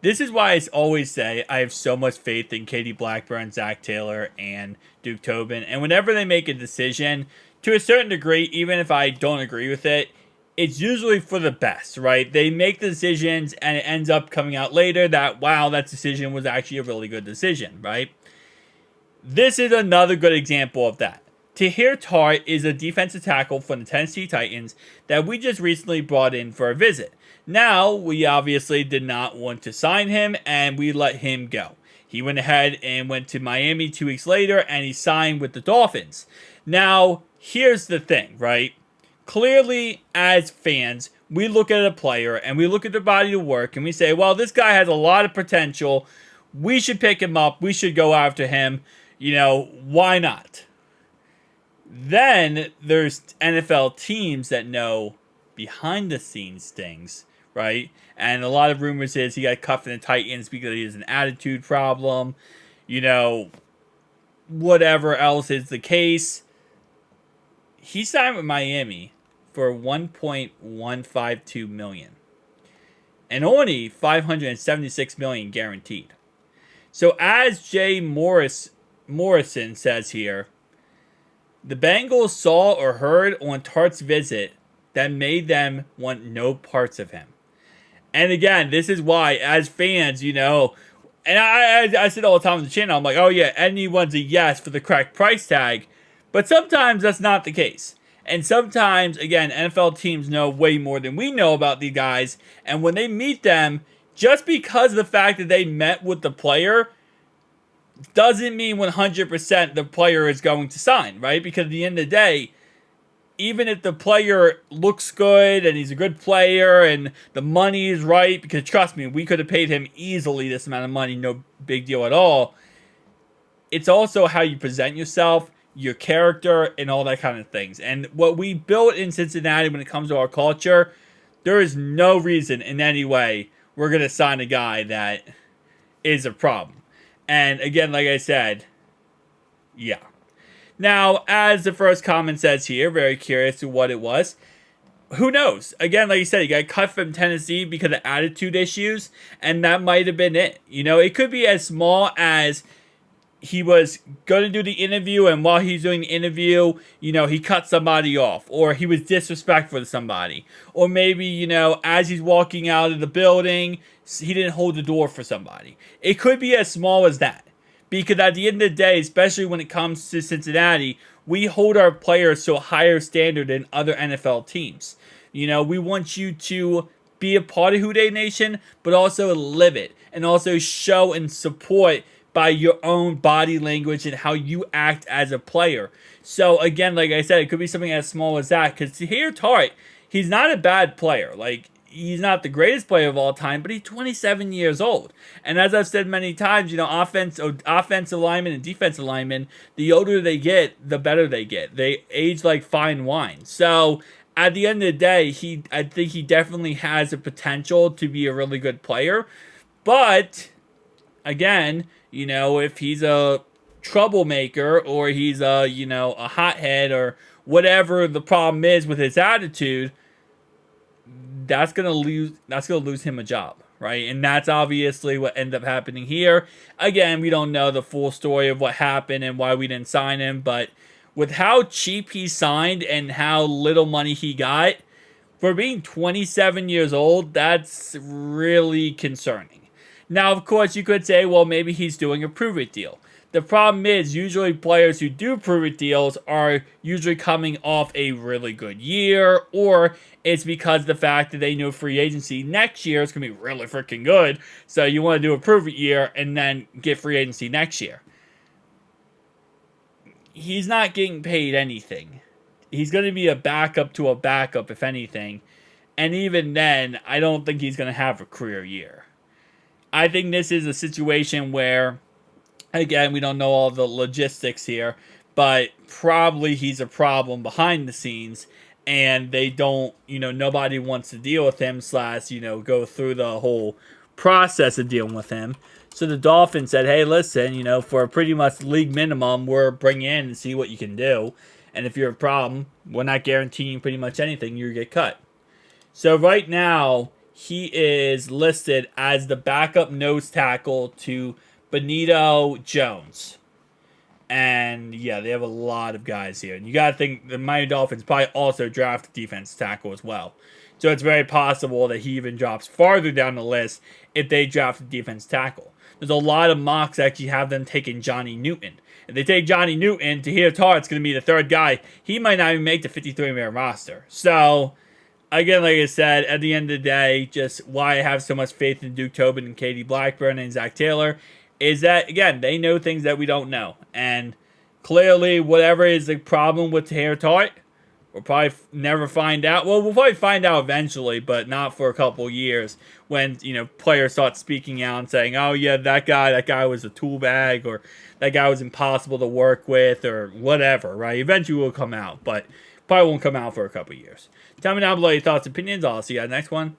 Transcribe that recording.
This is why I always say I have so much faith in Katie Blackburn, Zach Taylor, and Duke Tobin. And whenever they make a decision, to a certain degree, even if I don't agree with it, it's usually for the best, right? They make the decisions and it ends up coming out later that, wow, that decision was actually a really good decision, right? This is another good example of that. Tahir Tart is a defensive tackle from the Tennessee Titans that we just recently brought in for a visit. Now, we obviously did not want to sign him and we let him go. He went ahead and went to Miami 2 weeks later and he signed with the Dolphins. Now, here's the thing, right? Clearly, as fans, we look at a player and we look at their body of work and we say, well, this guy has a lot of potential. We should pick him up. We should go after him. Why not? Then there's NFL teams that know behind the scenes things, right? And a lot of rumors is he got cut from the Titans because he has an attitude problem. Whatever else is the case. He signed with Miami for $1.152 million and only $576 million guaranteed. So as Jay Morrison says here, the Bengals saw or heard on Tart's visit that made them want no parts of him. And again, this is why, as fans, and I said all the time on the channel, I'm like, oh yeah, anyone's a yes for the correct price tag. But sometimes that's not the case. And sometimes, again, NFL teams know way more than we know about these guys. And when they meet them, just because of the fact that they met with the player doesn't mean 100% the player is going to sign, right? Because at the end of the day, even if the player looks good and he's a good player and the money is right, because trust me, we could have paid him easily this amount of money, no big deal at all. It's also how you present yourself, your character, and all that kind of things. And what we built in Cincinnati when it comes to our culture, there is no reason in any way we're going to sign a guy that is a problem. And again, like I said, yeah. Now, as the first comment says here, very curious to what it was. Who knows? Again, like you said, he got cut from Tennessee because of attitude issues, and that might have been it. It could be as small as he was going to do the interview, and while he's doing the interview, he cut somebody off, or he was disrespectful to somebody, or maybe, as he's walking out of the building, he didn't hold the door for somebody. It could be as small as that, because at the end of the day, especially when it comes to Cincinnati, we hold our players to a higher standard than other NFL teams. We want you to be a part of Who Dey Nation, but also live it, and also show and support by your own body language and how you act as a player. So again, like I said, it could be something as small as that. Because Tahir Tart, he's not a bad player. Like, he's not the greatest player of all time, but he's 27 years old. And as I've said many times, offensive linemen and defensive linemen, the older they get, the better they get. They age like fine wine. So at the end of the day, I think he definitely has the potential to be a really good player. But again, if he's a troublemaker or he's a hothead or whatever the problem is with his attitude, that's gonna lose him a job, right? And that's obviously what ended up happening here. Again, we don't know the full story of what happened and why we didn't sign him, but with how cheap he signed and how little money he got, for being 27 years old, that's really concerning. Now, of course, you could say, well, maybe he's doing a prove-it deal. The problem is, usually players who do prove-it deals are usually coming off a really good year, or it's because of the fact that they know free agency next year is going to be really freaking good, so you want to do a prove-it year and then get free agency next year. He's not getting paid anything. He's going to be a backup to a backup, if anything, and even then, I don't think he's going to have a career year. I think this is a situation where, again, we don't know all the logistics here, but probably he's a problem behind the scenes, and they don't, nobody wants to deal with him / go through the whole process of dealing with him. So the Dolphins said, hey, listen, for pretty much league minimum, we're bringing in and see what you can do. And if you're a problem, we're not guaranteeing pretty much anything, you get cut. So right now, he is listed as the backup nose tackle to Benito Jones. And yeah, they have a lot of guys here. And you got to think the Miami Dolphins probably also draft defense tackle as well. So it's very possible that he even drops farther down the list if they draft a defense tackle. There's a lot of mocks that actually have them taking Johnny Newton. If they take Johnny Newton, Tahir Tart's going to be the third guy. He might not even make the 53-man roster. So, again, like I said, at the end of the day, just why I have so much faith in Duke Tobin and Katie Blackburn and Zach Taylor is that, again, they know things that we don't know. And clearly, whatever is the problem with Tahir Tart, we'll probably never find out. Well, we'll probably find out eventually, but not for a couple years when, players start speaking out and saying, oh, yeah, that guy was a tool bag, or that guy was impossible to work with, or whatever, right? Eventually it will come out, but probably won't come out for a couple years. Tell me down below your thoughts and opinions. I'll see you guys next one.